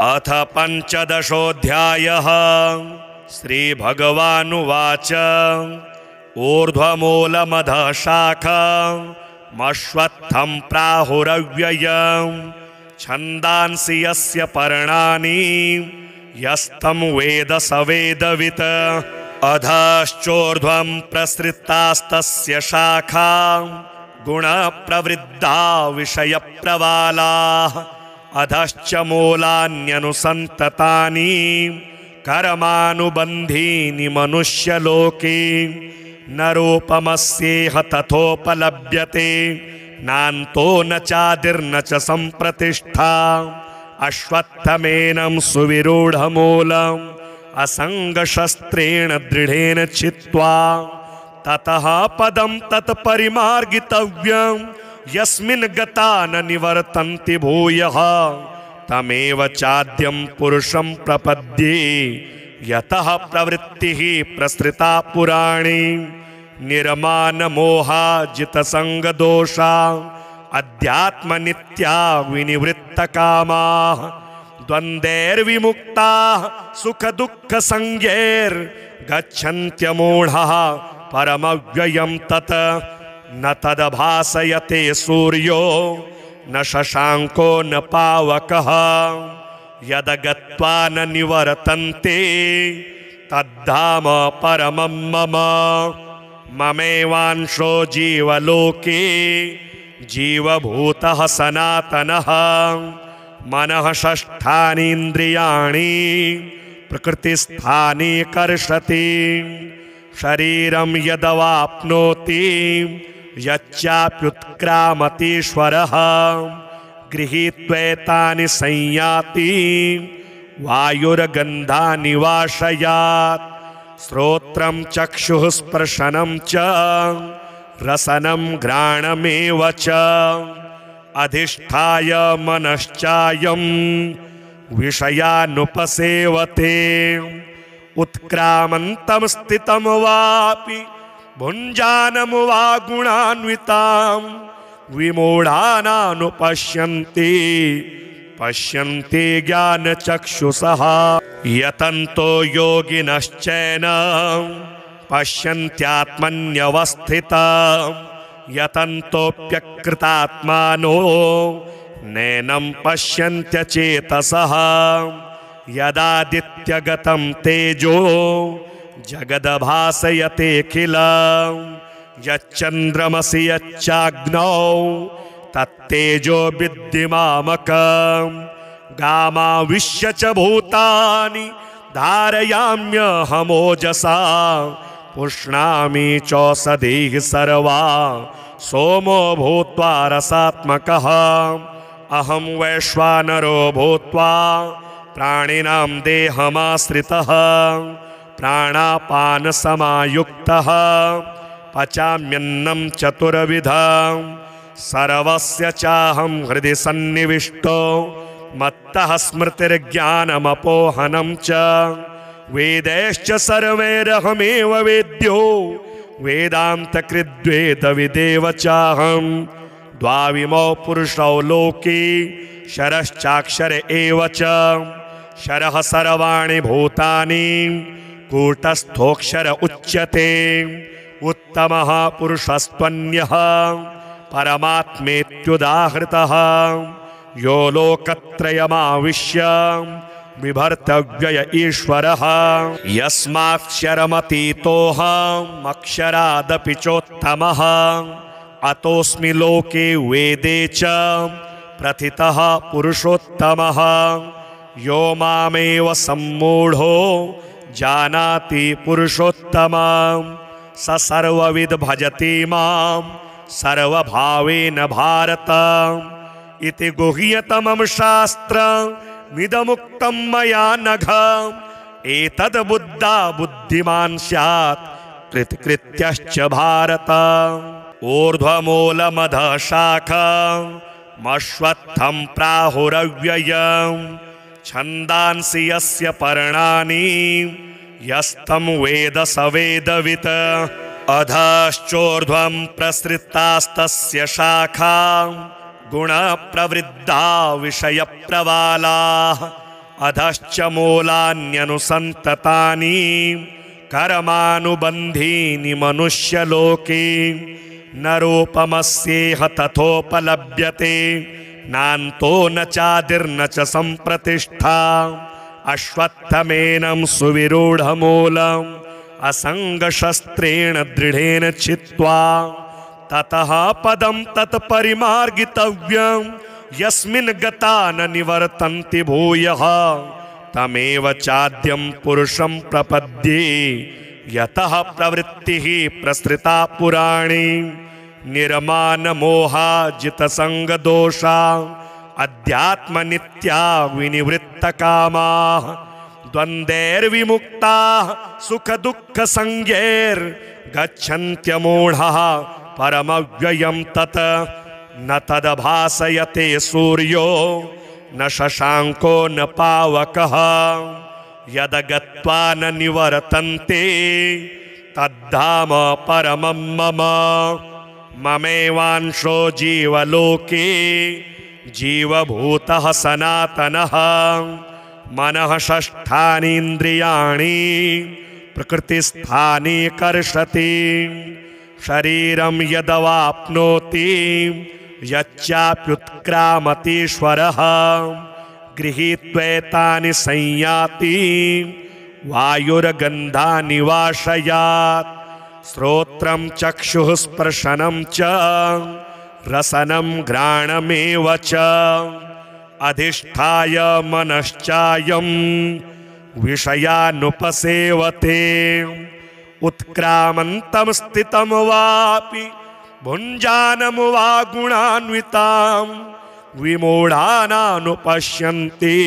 अथ पंचदशोऽध्यायः। श्रीभगवानुवाच ऊर्ध्वमूलमधः शाखमश्वत्थं प्राहुरव्ययं छन्दांसि यस्य पर्णानि यस्तं वेद स वेदवित्। अधश्चोर्ध्वं प्रसृतास्तस्य शाखा गुणप्रवृद्धा विषयप्रवालाः। अधश्च मूलान्यनुसन्ततानि कर्मानुबन्धीनि मनुष्यलोके। न रूपमस्येह तथोपलभ्यते नान्तो न चादिर्न च सम्प्रतिष्ठा। अश्वत्थमेनं सुविरूढमूलम् असङ्गशस्त्रेण दृढेन छित्त्वा ततः पदं तत्परिमार्गितव्यं यस्मिन् गता न निवर्तन्ति भूयः। तमेव चाद्यं पुरुषं प्रपद्ये यतः प्रवृत्तिः प्रसृता पुराणे। निर्मानमोहाजितसङ्गदोषा अध्यात्मनित्या विनिवृत्तकामाः। द्वन्द्वैर्विमुक्ताः सुखदुःखसंज्ञैर्गच्छन्त्यमूढः परमव्ययं तत्। न तदभासयते सूर्यो न शशाङ्को न पावकः। यदगत्वा न निवर्तन्ते तद्धाम परमं मम। ममेवांशो जीवलोके जीवभूतः सनातनः। मनः षष्ठानि इन्द्रियाणि प्रकृतिस्थानि कर्षति। शरीरं यदवाप्नोति यच्चाप्युत्क्रामतीश्वरः गृहीत्वैतानि संयाति वायुर्गन्धानि वाशयात्। श्रोत्रं चक्षुः स्पर्शनं च रसनं घ्राणमेव च अधिष्ठाय मनश्चायं विषयानुपसेवते। उत्क्रामन्तं स्थितं वापि भुञ्जानं वा गुणान्वितां विमूढानानुपश्यन्ति पश्यन्ति ज्ञानचक्षुषः। यतन्तो योगिनश्चैनं पश्यन्त्यात्मन्यवस्थितं यतन्तोऽप्यकृतात्मानो नैनं पश्यन्त्यचेतसः। यदादित्यगतं तेजो जगदभासयतेऽखिलं यच्चन्द्रमसि यच्चाग्नौ तत्तेजो विद्धिमामकं। गामाविश्य च भूतानि धारयाम्यहमोजसा पुष्णामि चौषधीः सर्वा सोमो भूत्वा रसात्मकः। अहं वैश्वानरो भूत्वा प्राणिनां देहमाश्रितः प्राणापानसमायुक्तः पचाम्यन्नं चतुर्विधं। सर्वस्य चाहं हृदि सन्निविष्टो मत्तः स्मृतिर्ज्ञानमपोहनं च। वेदैश्च सर्वैरहमेव वेद्यो वेदान्तकृद्वेदविदेव चाहं। द्वाविमौ पुरुषौ लोके शरश्चाक्षर एव च। शरः सर्वाणि भूतानि कूटस्थोऽक्षर उच्यते। उत्तमः पुरुषस्त्वन्यः परमात्मेत्युदाहृतः यो लोकत्रयमाविश्य बिभर्त्यव्यय ईश्वरः। यस्माक्षरमतीतोऽहमक्षरादपि चोत्तमः। अतोऽस्मि लोके वेदे च प्रथितः पुरुषोत्तमः। यो मामेव सम्मूढो जानाति पुरुषोत्तमं स सर्वविद् भजति मां सर्वभावेन भारत। इति गुह्यतमं शास्त्रमिदमुक्तं मया नघ। एतद् बुद्धा बुद्धिमान् स्यात् कृतकृत्यश्च भारत। ऊर्ध्वमूलमधः शाखमश्वत्थं प्राहुरव्ययं छन्दांसि यस्य पर्णानि यस्तं वेद स वेदवित्। अधश्चोर्ध्वं प्रसृतास्तस्य शाखा गुणप्रवृद्धा विषयप्रवालाः। अधश्च मूलान्यनुसन्ततानि कर्मानुबन्धीनि मनुष्यलोके न रूपमस्येह तथोपलभ्यते नान्तो न चादिर्न च सम्प्रतिष्ठा अश्वत्थमेनं सुविरूढमूलम् असङ्गशस्त्रेण दृढेन छित्त्वा ततः पदं तत्परिमार्गितव्यं यस्मिन् गता न निवर्तन्ति भूयः तमेव चाद्यं पुरुषं प्रपद्ये यतः प्रवृत्तिः प्रसृता पुराणे निर्मानमोहाजितसङ्गदोषा अध्यात्मनित्या विनिवृत्तकामाः द्वन्द्वैर्विमुक्ताः सुखदुःखसंज्ञैर्गच्छन्त्यमूढः परमव्ययं तत् न तदभासयते सूर्यो न शशाङ्को न पावकः यदगत्वा न निवर्तन्ते तद्धाम परमं मम ममेवांशो जीवलोके जीवभूतः सनातनः मनः षष्ठानीन्द्रियाणि प्रकृतिस्थानि कर्षति शरीरं यदवाप्नोति यच्चाप्युत्क्रामतीश्वरः गृहीत्वैतानि संयाति वायुर्गन्धानि वाशयात् श्रोत्रं चक्षुः स्पर्शनं च रसनं घ्राणमेव च अधिष्ठाय मनश्चायं विषयानुपसेवते उत्क्रामन्तं स्थितं वापि भुञ्जानं वा गुणान्वितां विमूढानानुपश्यन्ति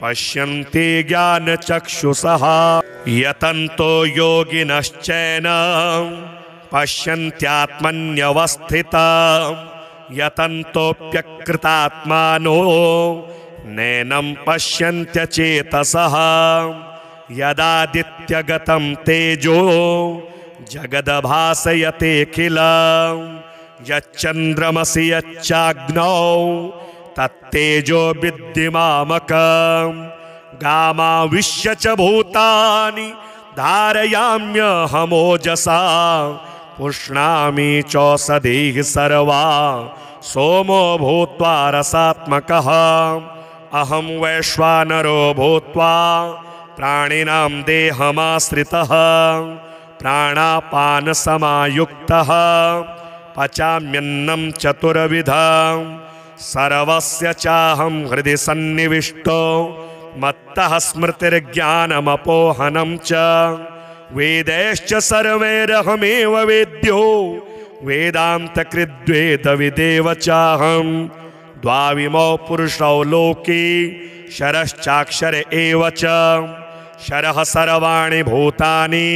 पश्यन्ति ज्ञानचक्षुषः यतन्तो योगिनश्चैनं पश्यन्त्यात्मन्यवस्थितं यतन्तोऽप्यकृतात्मानो नैनं पश्यन्त्यचेतसः यदादित्यगतं तेजो जगदभासयतेऽखिलं यच्चन्द्रमसि यच्चाग्नौ तत्तेजो विद्धिमामकं गामाविश्य च भूतानि धारयाम्यहमोजसा पुष्णामि चौषधीः सर्वा सोमो भूत्वा रसात्मकः अहं वैश्वानरो भूत्वा प्राणिनां देहमाश्रितः प्राणापानसमायुक्तः पचाम्यन्नं चतुर्विधं सर्वस्य चाहं हृदि सन्निविष्टो मत्तः स्मृतिर्ज्ञानमपोहनं च वेदैश्च सर्वैरहमेव वेद्यो वेदान्तकृद्वेदविदेव चाहं द्वाविमौ पुरुषौ लोके शरश्चाक्षर एव च शरः सर्वाणि भूतानि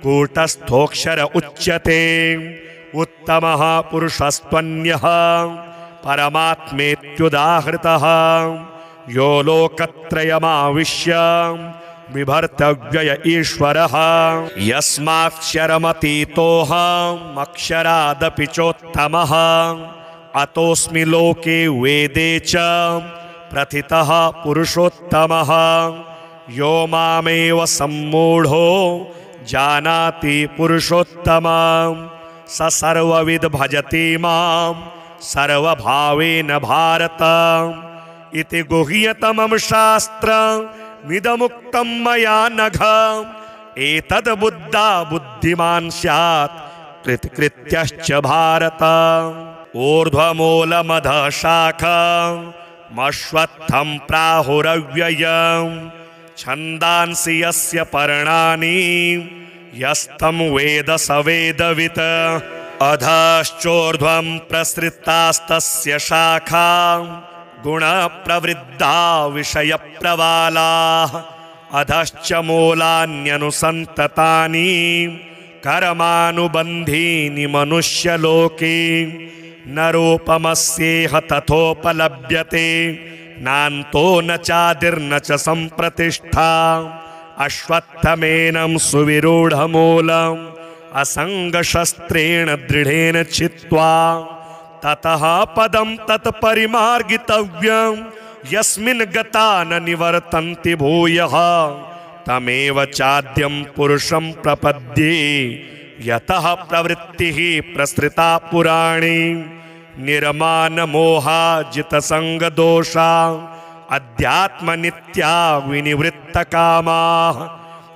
कूटस्थोऽक्षर उच्यते उत्तमः पुरुषस्त्वन्यः परमात्मेत्युदाहृतः यो लोकत्रयमाविश्य बिभर्तव्यय ईश्वरः यस्माक्षरमतीतोऽहमक्षरादपि चोत्तमः अतोऽस्मि लोके वेदे च प्रथितः पुरुषोत्तमः यो मामेव सम्मूढो जानाति पुरुषोत्तमं स सर्वविद् भजति मां सर्वभावेन भारत इति गुह्यतमं शास्त्रमिदमुक्तं मया नघ एतद् बुद्धा बुद्धिमान् स्यात् कृतकृत्यश्च भारत ऊर्ध्वमूलमधः शाखमश्वत्थं प्राहुरव्ययं छन्दांसि यस्य पर्णानि यस्तं वेद स वेदवित् अधश्चोर्ध्वं प्रसृतास्तस्य शाखा गुणप्रवृद्धा विषयप्रवालाः अधश्च मूलान्यनुसन्ततानि कर्मानुबन्धीनि मनुष्यलोके न रूपमस्येह तथोपलभ्यते नान्तो न चादिर्न च सम्प्रतिष्ठा अश्वत्थमेनं सुविरूढमूलम् असङ्गशस्त्रेण दृढेन छित्त्वा ततः पदं तत्परिमार्गितव्यं यस्मिन् गता न निवर्तन्ति भूयः तमेव चाद्यं पुरुषं प्रपद्ये यतः प्रवृत्तिः प्रसृता पुराणी निर्मानमोहाजितसङ्गदोषा अध्यात्मनित्या विनिवृत्तकामाः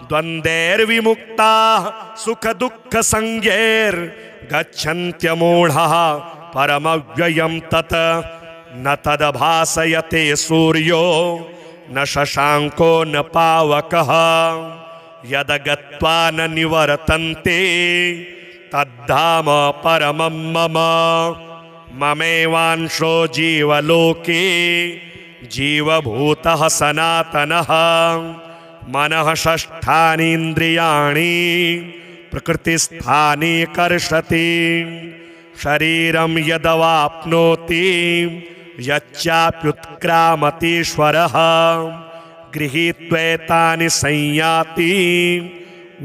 द्वन्द्वैर्विमुक्ताः सुखदुःखसंज्ञैर्गच्छन्त्यमूढः परमव्ययं तत् न तदभासयते सूर्यो न शशांको न पावकः यदगत्वा न निवर्तन्ते तद्धाम परमं मम ममेवांशो जीवलोके जीवभूतः सनातनः मनः षष्ठानि इन्द्रियाणि प्रकृतिस्थानि कर्षति शरीरं यदवाप्नोति यच्चाप्युत्क्रामतीश्वरः गृहीत्वैतानि संयाति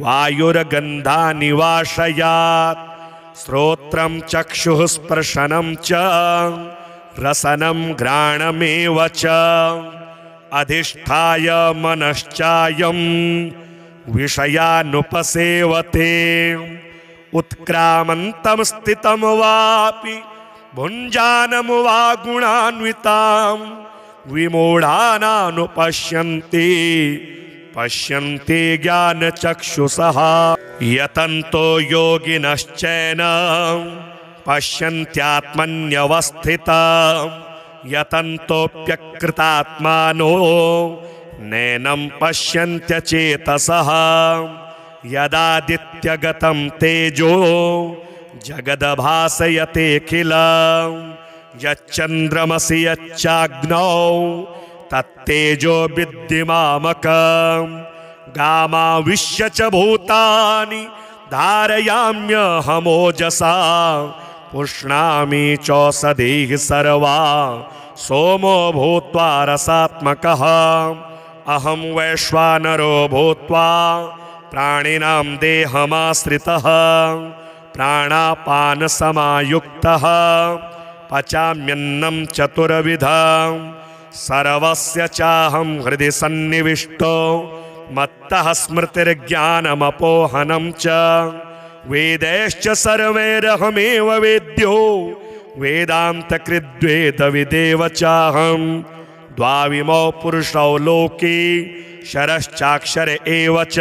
वायुर्गन्धानि वाशयात् श्रोत्रं चक्षुः स्पर्शनं च रसनं घ्राणमेव च अधिष्ठाय मनश्चायं विषयानुपसेवते उत्क्रामन्तं स्थितं वापि भुञ्जानं वा गुणान्वितां विमूढानानुपश्यन्ति पश्यन्ति ज्ञानचक्षुषः यतन्तो योगिनश्चैनं पश्यन्त्यात्मन्यवस्थितं यतन्तोऽप्यकृतात्मानो नैनं पश्यन्त्यचेतसः यदादित्यगतं तेजो जगदभासयतेऽखिलं यच्चन्द्रमसि यच्चाग्नौ तत्तेजो विद्धिमामकं गामाविश्य च भूतानि धारयाम्यहमोजसा पुष्णामि चौषधीः सर्वा सोमो भूत्वा रसात्मकः अहं वैश्वानरो भूत्वा प्राणिनां देहमाश्रितः प्राणापानसमायुक्तः पचाम्यन्नं चतुर्विधं सर्वस्य चाहं हृदि सन्निविष्टो मत्तः स्मृतिर्ज्ञानमपोहनं च वेदैश्च सर्वैरहमेव वेद्यो वेदान्तकृद्वेदविदेव चाहं द्वाविमौ पुरुषौ लोके शरश्चाक्षर एव च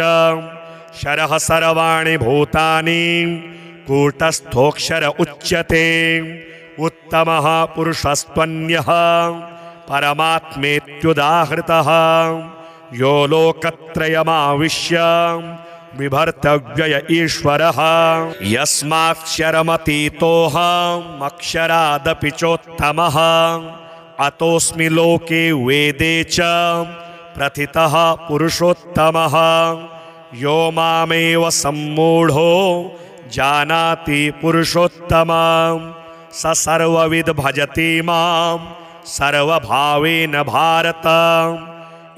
शरः सर्वाणि भूतानि कूटस्थोऽक्षर उच्यते उत्तमः पुरुषस्त्वन्यः परमात्मेत्युदाहृतः यो लोकत्रयमाविश्य बिभर्तव्यय ईश्वरः यस्माक्षरमतीतोऽहमक्षरादपि चोत्तमः अतोऽस्मि लोके वेदे च प्रथितः पुरुषोत्तमः यो मामेव सम्मूढो जानाति पुरुषोत्तमं स सर्वविद भजति मां सर्वभावेन भारत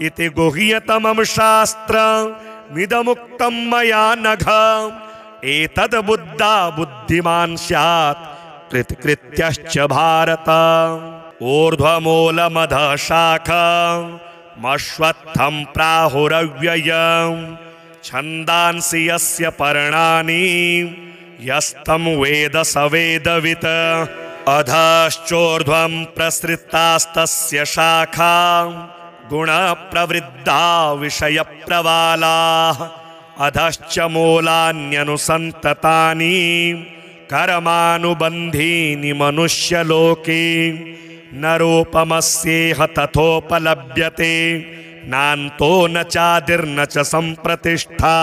इति गुह्यतमं शास्त्रमिदमुक्तं मया नघ एतद् बुद्धा बुद्धिमान् स्यात् कृतकृत्यश्च भारत ऊर्ध्वमूलमधः शाखमश्वत्थं प्राहुरव्ययम् छन्दांसि यस्य पर्णानि यस्तं वेद स वेदवित् अधश्चोर्ध्वं प्रसृतास्तस्य शाखा गुणप्रवृद्धा विषयप्रवालाः अधश्च मूलान्यनुसन्ततानि कर्मानुबन्धीनि मनुष्यलोके न रूपमस्येह तथोपलभ्यते नान्तो न चादिर्न च सम्प्रतिष्ठा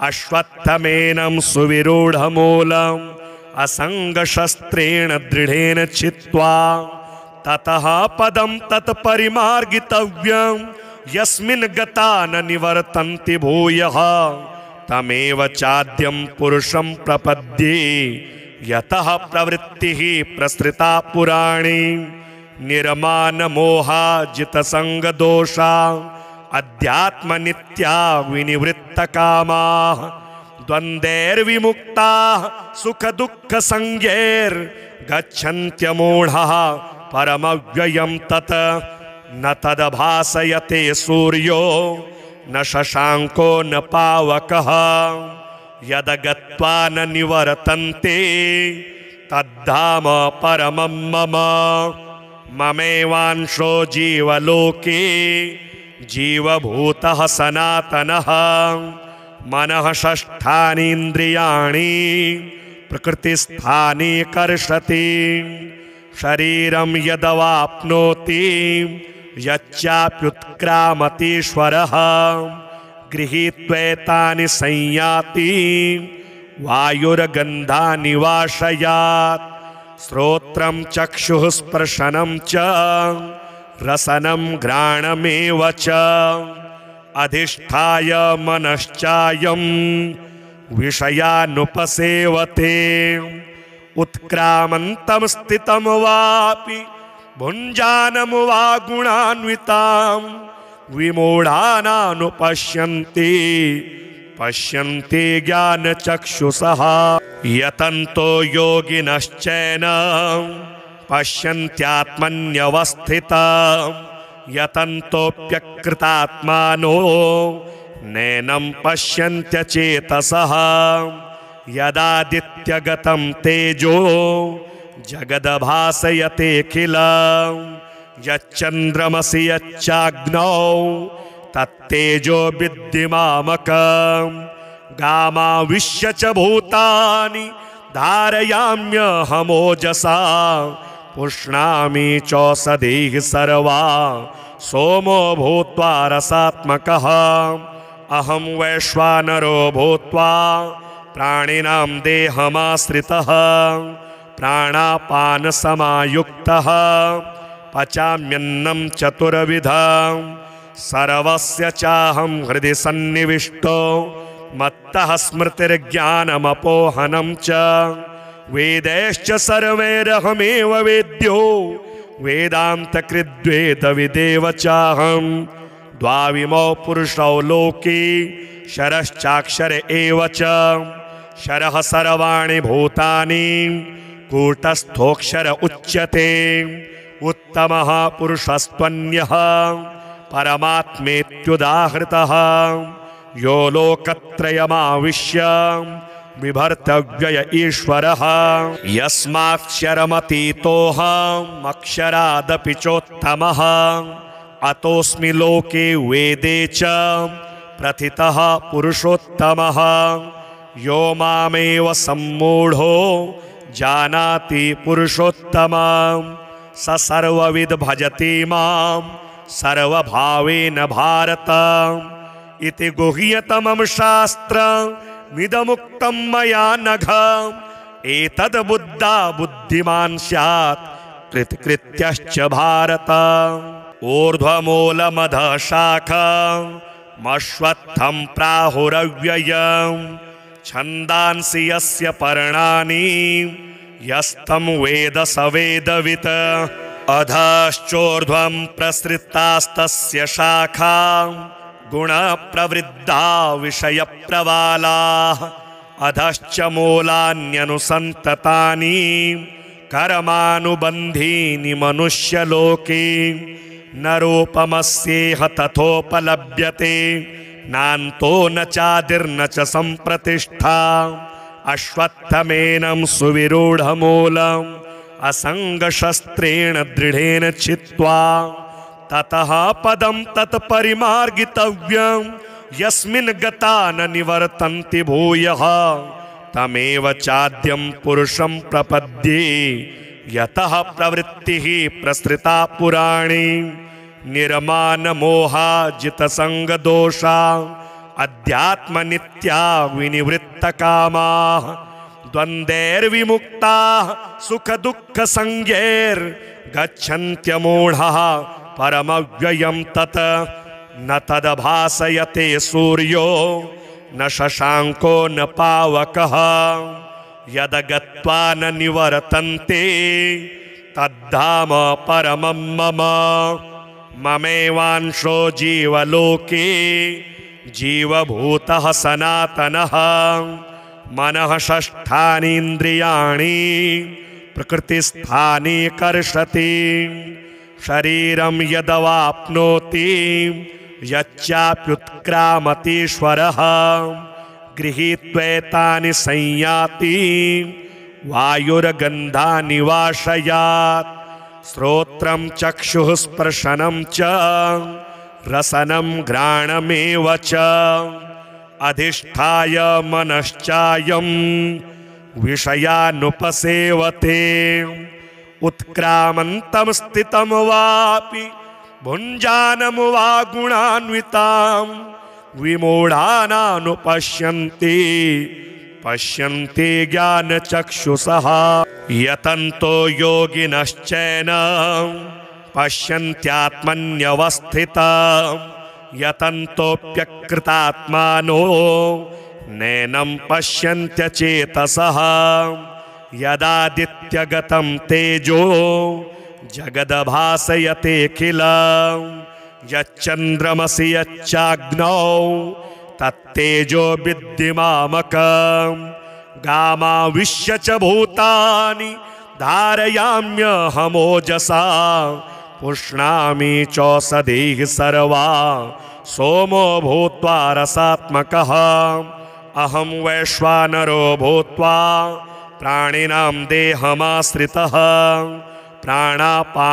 अश्वत्थमेनं सुविरूढमूलम् असङ्गशस्त्रेण दृढेन छित्त्वा ततः पदं तत्परिमार्गितव्यं यस्मिन् गता न निवर्तन्ति भूयः तमेव चाद्यं पुरुषं प्रपद्ये यतः प्रवृत्तिः प्रसृता पुराणी निर्मानमोहाजितसङ्गदोषा अध्यात्मनित्या विनिवृत्तकामाः द्वन्द्वैर्विमुक्ताः सुखदुःखसंज्ञैर्गच्छन्त्यमूढः परमव्ययं तत् न तदभासयते सूर्यो न शशांको न पावकः यदगत्वा न निवर्तन्ते तद्धाम परमं मम। ममेवांशो जीवलोके जीवभूतः सनातनः मनः षष्ठानीन्द्रियाणि प्रकृतिस्थानि कर्षति। शरीरं यदवाप्नोति यच्चाप्युत्क्रामतीश्वरः गृहीत्वैतानि संयाति वायुर्गन्धानि वाशयात्। श्रोत्रं चक्षुः स्पर्शनं च रसनं घ्राणमेव च अधिष्ठाय मनश्चायं विषयानुपसेवते। उत्क्रामन्तं स्थितं वापि भुञ्जानं वा गुणान्वितां विमूढानानुपश्यन्ति पश्यन्ति ज्ञानचक्षुषः। यतन्तो योगिनश्चैनं पश्यन्त्यात्मन्यवस्थितं यतन्तोऽप्यकृतात्मानो नैनं पश्यन्त्यचेतसः। यदादित्यगतं तेजो जगद्भासयतेऽखिलं यच्चन्द्रमसि यच्चाग्नौ तत्तेजो विद्धिमामकं। गामाविश्य च भूतानि धारयाम्यहमोजसा पुष्णामि चौषधीः सर्वा सोमो भूत्वा रसात्मकः। अहं वैश्वानरो भूत्वा प्राणिनां देहमाश्रितः प्राणापानसमायुक्तः पचाम्यन्नं चतुर्विधं सर्वस्य चाहं हृदि सन्निविष्टो मत्तः स्मृतिर्ज्ञानमपोहनं च। वेदैश्च सर्वैरहमेव वेद्यो वेदान्तकृद्वेदविदेव चाहं। द्वाविमौ पुरुषौ लोके शरश्चाक्षर एव च। शरः सर्वाणि भूतानि कूटस्थोऽक्षर उच्यते। उत्तमः पुरुषस्त्वन्यः परमात्मेत्युदाहृतः यो लोकत्रयमाविश्य बिभर्त्यव्यय ईश्वरः। यस्माक्षरमतीतोऽहमक्षरादपि चोत्तमः अतोऽस्मि लोके वेदे च प्रथितः पुरुषोत्तमः। यो मामेव सम्मूढो जानाति पुरुषोत्तमं स सर्वविद् भजति मां सर्वभावेन भारत। इति गुह्यतमं शास्त्रमिदमुक्तं मया नघ। एतद् बुद्धा बुद्धिमान् स्यात् कृतकृत्यश्च भारत। ऊर्ध्वमूलमधः शाखमश्वत्थं प्राहुरव्ययं छन्दांसि यस्य पर्णानि यस्तं वेद स वेदवित्। अधश्चोर्ध्वं प्रसृतास्तस्य शाखा गुणप्रवृद्धा विषयप्रवालाः। अधश्च मूलान्यनुसन्ततानि कर्मानुबन्धीनि मनुष्यलोके। न रूपमस्येह तथोपलभ्यते नान्तो न चादिर्न च सम्प्रतिष्ठा। अश्वत्थमेनं सुविरूढमूलम् असङ्गशस्त्रेण दृढेन छित्त्वा ततः पदं तत्परिमार्गितव्यं यस्मिन् गता न निवर्तन्ति भूयः तमेव चाद्यं पुरुषं प्रपद्ये। यतः प्रवृत्तिः प्रसृता पुराणे निर्मानमोहाजितसङ्गदोषा अध्यात्मनित्या विनिवृत्तकामाः। द्वन्द्वैर्विमुक्ताः सुखदुःखसंज्ञैर्गच्छन्त्यमूढः परमव्ययं तत्। न तदभासयते सूर्यो न शशांको न पावकः यदगत्वा न निवर्तन्ते तद्धाम परमं मम। ममेवांशो जीवलोके जीवभूतः सनातनः मनः षष्ठानीन्द्रियाणि प्रकृतिस्थानि कर्षति। शरीरं यदवाप्नोति यच्चाप्युत्क्रामतीश्वरः गृहीत्वैतानि संयाति वायुर्गन्धानि वाशयात् श्रोत्रं चक्षुः स्पर्शनं च रसनं घ्राणमेव च अधिष्ठाय मनश्चायं विषयानुपसेवते उत्क्रामन्तं स्थितं वापि भुञ्जानं वा गुणान्वितां विमूढानानुपश्यन्ति पश्यन्ति ज्ञानचक्षुषः यतन्तो योगिनश्चैनं पश्यन्त्यात्मन्यवस्थितं यतन्तोऽप्यकृतात्मानो नैनं पश्यन्त्यचेतसः यदादित्यगतं तेजो जगदभासयतेऽखिलं यच्चन्द्रमसि यच्चाग्नौ तत्तेजो विद्धिमामकं गामाविश्य च भूतानि धारयाम्यहमोजसा पुष्णामि चौषधीः सर्वा सोमो भूत्वा रसात्मकः अहं वैश्वानरो भूत्वा प्राणिनां देहमाश्रितः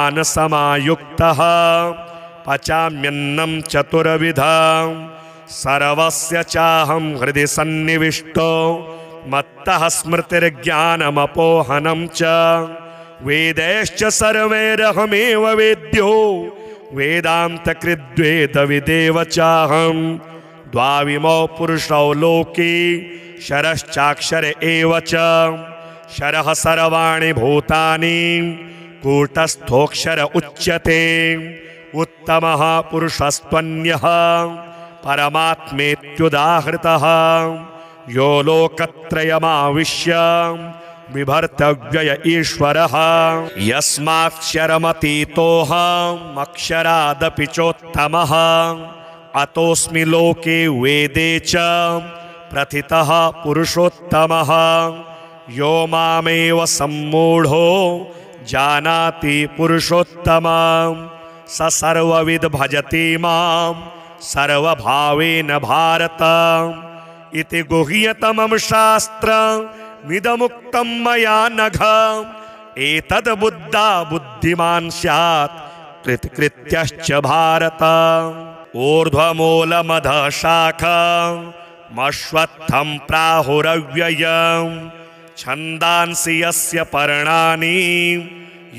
प्राणापानसमायुक्तः पचाम्यन्नं चतुर्विधं सर्वस्य चाहं हृदि सन्निविष्टो मत्तः स्मृतिर्ज्ञानमपोहनं च वेदैश्च सर्वैरहमेव वेद्यो वेदान्तकृद्वेदविदेव चाहं द्वाविमौ पुरुषौ लोके शरश्चाक्षर एव च शरः सर्वाणि भूतानि कूटस्थोऽक्षर उच्यते उत्तमः पुरुषस्त्वन्यः परमात्मेत्युदाहृतः यो लोकत्रयमाविश्य बिभर्त्यव्यय ईश्वरः यस्माक्षरमतीतोऽहमक्षरादपि चोत्तमः अतोऽस्मि लोके वेदे च प्रथितः पुरुषोत्तमः यो मामेव सम्मूढो जानाति पुरुषोत्तमं स सर्वविद भजति मां सर्वभावेन भारत इति गुह्यतमं शास्त्रमिदमुक्तं मया नघ एतद् बुद्धा बुद्धिमान् स्यात् कृतकृत्यश्च भारत ऊर्ध्वमूलमधः शाखमश्वत्थं प्राहुरव्ययं छन्दांसि यस्य पर्णानि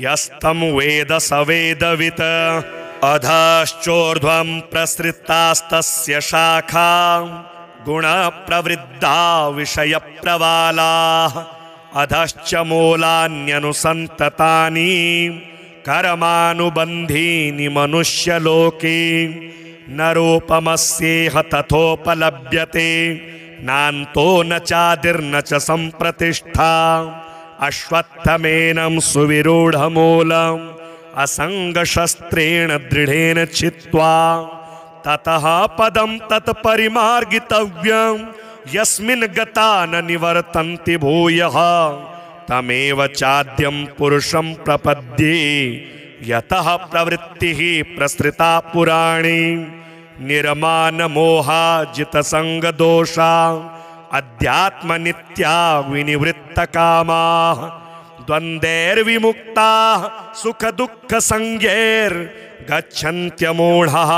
यस्तं वेद स वेदवित् अधश्चोर्ध्वं प्रसृतास्तस्य शाखा गुणप्रवृद्धा विषयप्रवालाः अधश्च मूलान्यनुसन्ततानि कर्मानुबन्धीनि मनुष्यलोके न रूपमस्येह तथोपलभ्यते नान्तो न चादिर्न च सम्प्रतिष्ठा अश्वत्थमेनं सुविरूढमूलम् असङ्गशस्त्रेण दृढेन छित्त्वा ततः पदं तत्परिमार्गितव्यं यस्मिन् गता न निवर्तन्ति भूयः तमेव चाद्यं पुरुषं प्रपद्ये यतः प्रवृत्तिः प्रसृता पुराणे निर्मानमोहाजितसङ्गदोषा अध्यात्मनित्या विनिवृत्तकामाः द्वन्द्वैर्विमुक्ताः सुखदुःखसंज्ञैर्गच्छन्त्यमूढः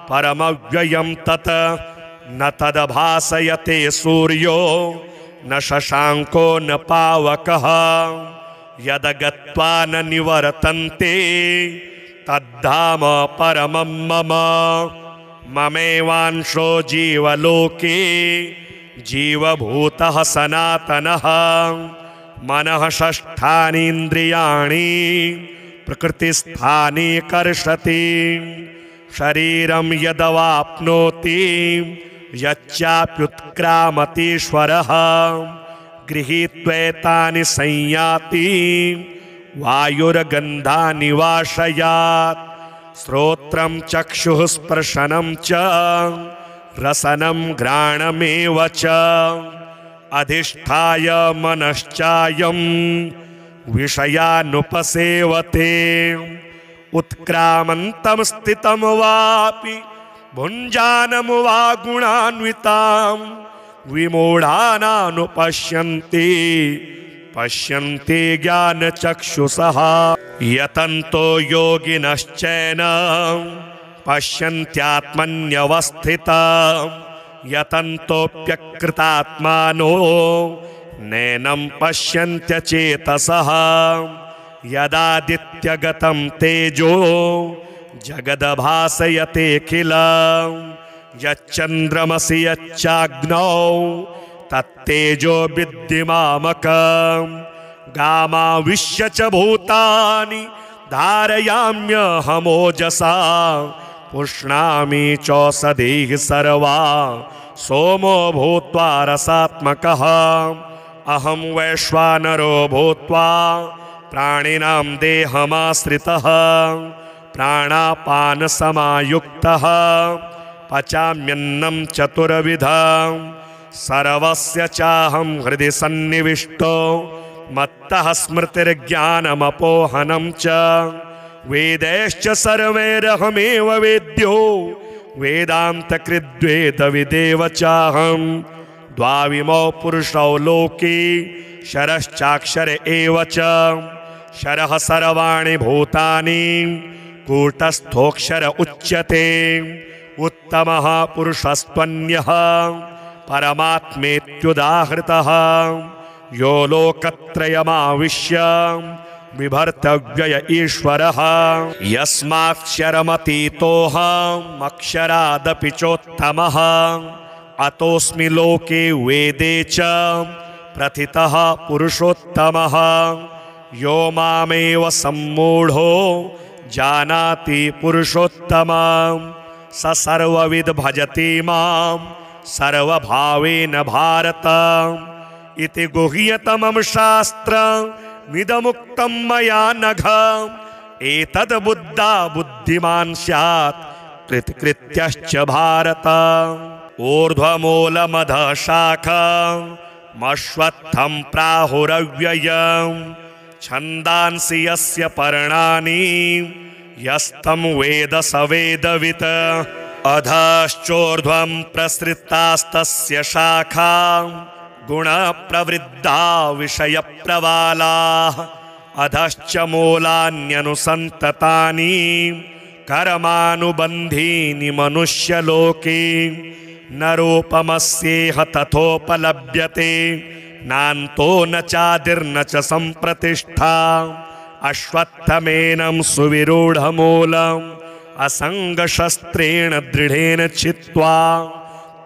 परमव्ययं तत् न तदभासयते सूर्यो न शशाङ्को न पावकः यदगत्वा न निवर्तन्ते तद्धाम परमं मम ममेवांशो जीवलोके जीवभूतः सनातनः मनः षष्ठानीन्द्रियाणि प्रकृतिस्थानि कर्षति शरीरं यदवाप्नोति यच्चाप्युत्क्रामतीश्वरः गृहीत्वैतानि संयाति वायुर्गन्धानि वाशयात् श्रोत्रं चक्षुः स्पर्शनं च रसनं घ्राणमेव च अधिष्ठाय मनश्चायं विषयानुपसेवते उत्क्रामन्तं स्थितं वापि भुञ्जानं वा गुणान्वितां विमूढानानुपश्यन्ति पश्यन्ति ज्ञानचक्षुषः यतन्तो योगिनश्चैनं पश्यन्त्यात्मन्यवस्थितं यतन्तोऽप्यकृतात्मानो नैनं पश्यन्त्यचेतसः यदादित्यगतं तेजो जगद्भासयतेऽखिलं यच्चन्द्रमसि यच्चाग्नौ तत्तेजो विद्धिमामकं गामाविश्य च भूतानि धारयाम्यहमोजसा पुष्णामि चौषधीः सर्वा सोमो भूत्वा रसात्मकः अहं वैश्वानरो भूत्वा प्राणिनां देहमाश्रितः प्राणापानसमायुक्तः पचाम्यन्नं चतुर्विधं सर्वस्य चाहं हृदि सन्निविष्टो मत्तः स्मृतिर्ज्ञानमपोहनं च वेदैश्च सर्वैरहमेव वेद्यो वेदान्तकृद्वेदविदेव चाहं द्वाविमौ पुरुषौ लोके शरश्चाक्षर एव च शरः सर्वाणि भूतानि कूटस्थोऽक्षर उच्यते उत्तमः पुरुषस्त्वन्यः परमात्मेत्युदाहृतः यो लोकत्रयमाविश्य बिभर्तव्यय ईश्वरः यस्माक्षरमतीतोऽहमक्षरादपि चोत्तमः अतोऽस्मि लोके वेदे च प्रथितः पुरुषोत्तमः यो मामेव सम्मूढो जानाति पुरुषोत्तमं स सर्वविद् भजति मां सर्वभावेन भारत इति गुह्यतमं शास्त्रमिदमुक्तं मया नघ एतद् बुद्धा बुद्धिमान् स्यात् कृतकृत्यश्च भारत ऊर्ध्वमूलमधः शाखमश्वत्थं प्राहुरव्ययं छन्दांसि यस्य पर्णानि यस्तं वेद स वेदवित् अधश्चोर्ध्वं प्रसृतास्तस्य शाखा गुणप्रवृद्धा विषयप्रवालाः अधश्च मूलान्यनुसन्ततानि कर्मानुबन्धीनि मनुष्यलोके न रूपमस्येह तथोपलभ्यते नान्तो न चादिर्न च सम्प्रतिष्ठा अश्वत्थमेनं सुविरूढमूलम् असङ्गशस्त्रेण दृढेन छित्त्वा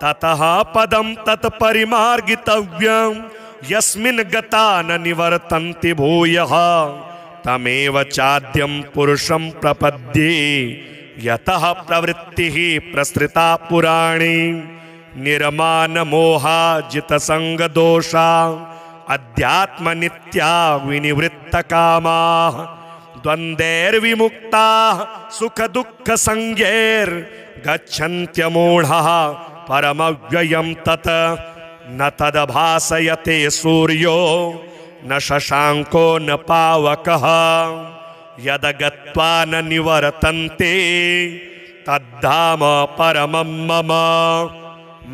ततः पदं तत्परिमार्गितव्यं यस्मिन् गता न निवर्तन्ति भूयः तमेव चाद्यं पुरुषं प्रपद्ये यतः प्रवृत्तिः प्रसृता पुराणे निर्मानमोहाजितसङ्गदोषा अध्यात्मनित्या विनिवृत्तकामाः द्वन्द्वैर्विमुक्ताः सुखदुःखसंज्ञैर्गच्छन्त्यमूढः परमव्ययं तत् न तदभासयते सूर्यो न शशाङ्को न पावकः यदगत्वा न निवर्तन्ते तद्धाम परमं मम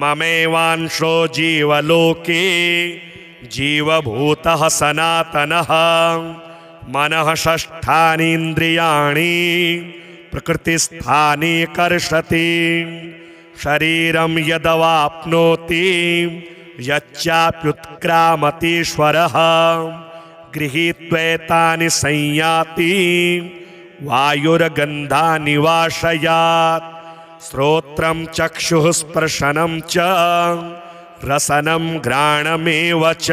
ममेवांशो जीवलोके जीवभूतः सनातनः मनः षष्ठानीन्द्रियाणि प्रकृतिस्थानि कर्षति शरीरं यदवाप्नोति यच्चाप्युत्क्रामतीश्वरः गृहीत्वैतानि संयाति वायुर्गन्धानि वाशयात् श्रोत्रं चक्षुः स्पर्शनं च रसनं घ्राणमेव च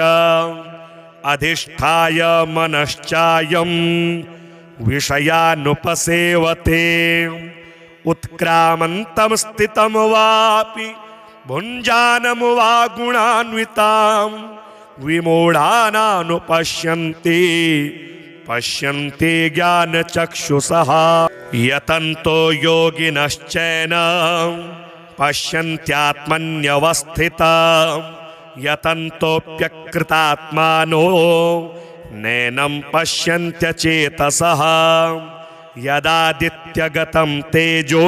अधिष्ठाय मनश्चायं विषयानुपसेवते उत्क्रामन्तं स्थितं वापि भुञ्जानं वा गुणान्वितां विमूढानानुपश्यन्ति पश्यन्ति ज्ञानचक्षुषः यतन्तो योगिनश्चैनं पश्यन्त्यात्मन्यवस्थितं यतन्तोऽप्यकृतात्मानो नैनं पश्यन्त्यचेतसः यदादित्यगतं तेजो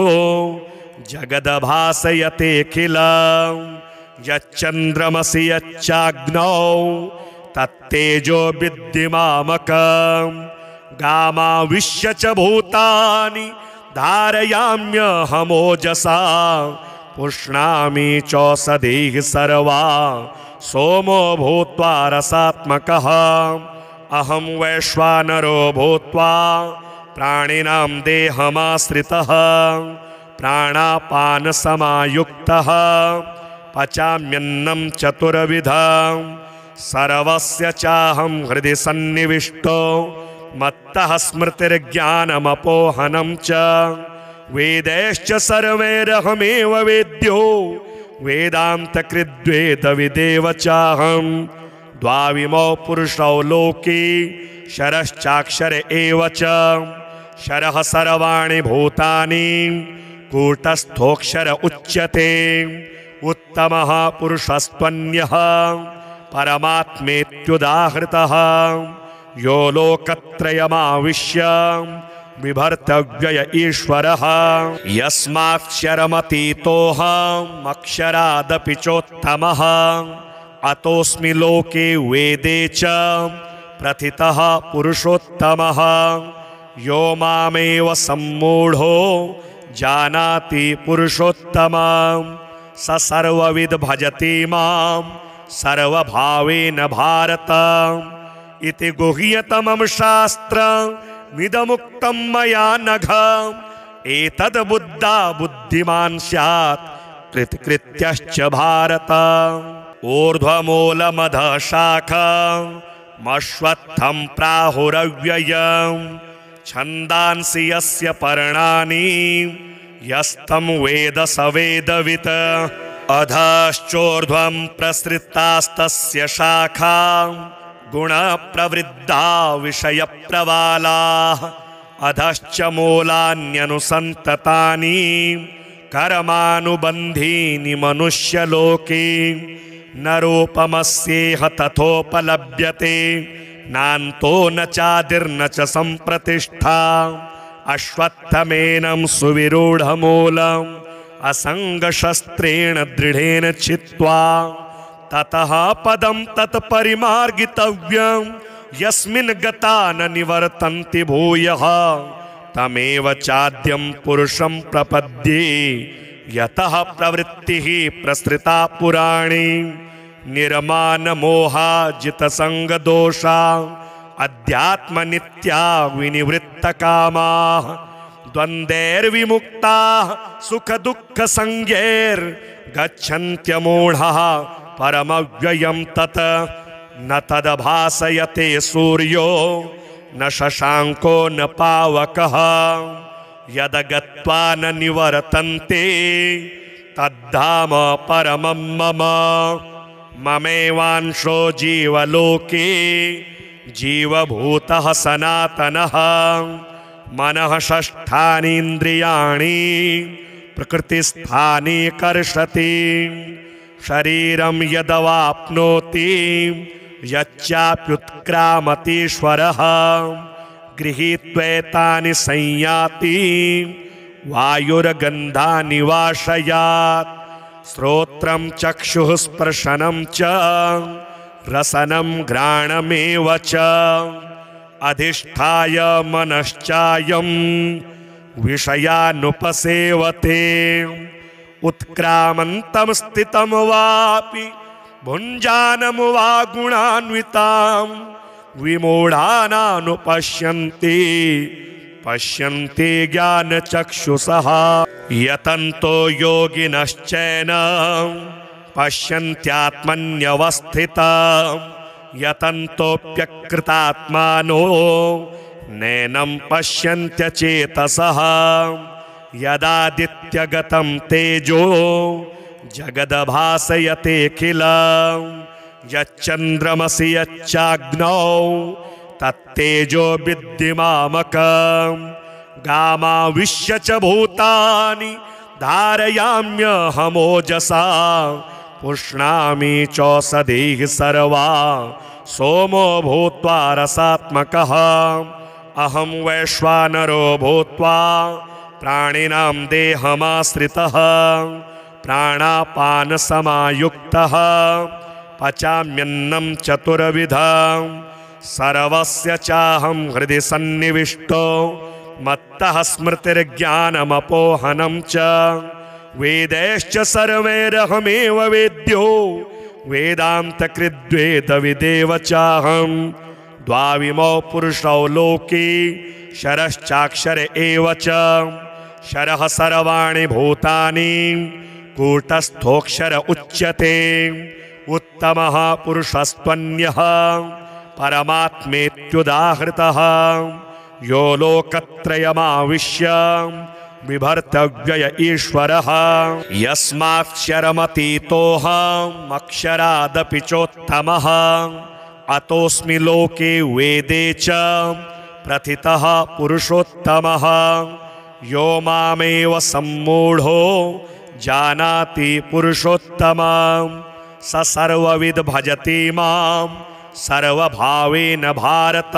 जगद्भासयतेऽखिलं यच्चन्द्रमसि यच्चाग्नौ तत्तेजो विद्धिमामकं गामाविश्य च भूतानि धारयाम्यहमोजसा पुष्णामि चौषधीः सर्वा सोमो भूत्वा रसात्मकः अहं वैश्वानरो भूत्वा प्राणिनां देहमाश्रितः प्राणापानसमायुक्तः पचाम्यन्नं चतुर्विधं सर्वस्य चाहं हृदि सन्निविष्टो मत्तः स्मृतिर्ज्ञानमपोहनं च वेदैश्च सर्वैरहमेव वेद्यो वेदान्तकृद्वेदविदेव चाहं द्वाविमौ पुरुषौ लोके शरश्चाक्षर एव च शरः सर्वाणि भूतानि कूटस्थोऽक्षर उच्यते उत्तमः पुरुषस्त्वन्यः परमात्मेत्युदाहृतः यो लोकत्रयमाविश्य बिभर्तव्यय ईश्वरः यस्माक्षरमतीतोऽहमक्षरादपि चोत्तमः अतोऽस्मि लोके वेदे च प्रथितः पुरुषोत्तमः यो मामेव सम्मूढो जानाति पुरुषोत्तमं स सर्वविद् भजति मां सर्वभावेन भारत इति गुह्यतमं शास्त्रमिदमुक्तं मया नघ एतद् बुद्धा बुद्धिमान् स्यात् कृतकृत्यश्च भारत ऊर्ध्वमूलमधः शाखमश्वत्थं प्राहुरव्ययं छन्दांसि यस्य पर्णानि यस्तं वेद स वेदवित् अधश्चोर्ध्वं प्रसृतास्तस्य शाखा गुणप्रवृद्धा विषयप्रवालाः अधश्च मूलान्यनुसन्ततानि कर्मानुबन्धीनि मनुष्यलोके न रूपमस्येह तथोपलभ्यते नान्तो न चादिर्न च सम्प्रतिष्ठा अश्वत्थमेनं सुविरूढमूलम् असङ्गशस्त्रेण दृढेन छित्त्वा ततः पदं तत्परिमार्गितव्यं यस्मिन् गता न निवर्तन्ति भूयः तमेव चाद्यं पुरुषं प्रपद्ये यतः प्रवृत्तिः प्रसृता पुराणे निर्मानमोहाजितसङ्गदोषा अध्यात्मनित्या विनिवृत्तकामाः द्वन्द्वैर्विमुक्ताः सुखदुःखसंज्ञैर्गच्छन्त्यमूढः परमव्ययं तत् न तदभासयते सूर्यो न शशाङ्को न पावकः यदगत्वा न निवर्तन्ते तद्धाम परमं मम ममेवांशो जीवलोके जीवभूतः सनातनः मनः षष्ठानीन्द्रियाणि प्रकृतिस्थानि कर्षति शरीरं यदवाप्नोति यच्चाप्युत्क्रामतीश्वरः गृहीत्वैतानि संयाति वायुर्गन्धानि वाशयात् श्रोत्रं चक्षुः स्पर्शनं च रसनं घ्राणमेव च अधिष्ठाय मनश्चायं विषयानुपसेवते उत्क्रामन्तं स्थितं वापि भुञ्जानं वा गुणान्वितां विमूढानानुपश्यन्ति पश्यन्ति ज्ञानचक्षुषः यतन्तो योगिनश्चैनं पश्यन्त्यात्मन्यवस्थितं यतन्तोऽप्यकृतात्मानो नैनं पश्यन्त्यचेतसः यदादित्यगतं तेजो जगद्भासयतेऽखिलं यच्चन्द्रमसि यच्चाग्नौ तत्तेजो विद्धिमामकं गामाविश्य च भूतानि धारयाम्यहमोजसा पुष्णामि चौषधीः सर्वा सोमो भूत्वा रसात्मकः अहं वैश्वानरो भूत्वा प्राणिनां देहमाश्रितः प्राणापानसमायुक्तः पचाम्यन्नं चतुर्विधं सर्वस्य चाहं हृदि सन्निविष्टो मत्तः स्मृतिर्ज्ञानमपोहनं च वेदैश्च सर्वैरहमेव वेद्यो वेदान्तकृद्वेदविदेव चाहं द्वाविमौ पुरुषौ लोके शरश्चाक्षर एव च शरः सर्वाणि भूतानि कूटस्थोऽक्षर उच्यते उत्तमः पुरुषस्त्वन्यः परमात्मेत्युदाहृतः यो लोकत्रयमाविश्य बिभर्त्यव्यय ईश्वरः यस्माक्षरमतीतोऽहमक्षरादपि चोत्तमः अतोऽस्मि लोके वेदे च प्रथितः पुरुषोत्तमः यो मामेव सम्मूढो जानाति पुरुषोत्तमं स सर्वविद् भजति मां सर्वभावेन भारत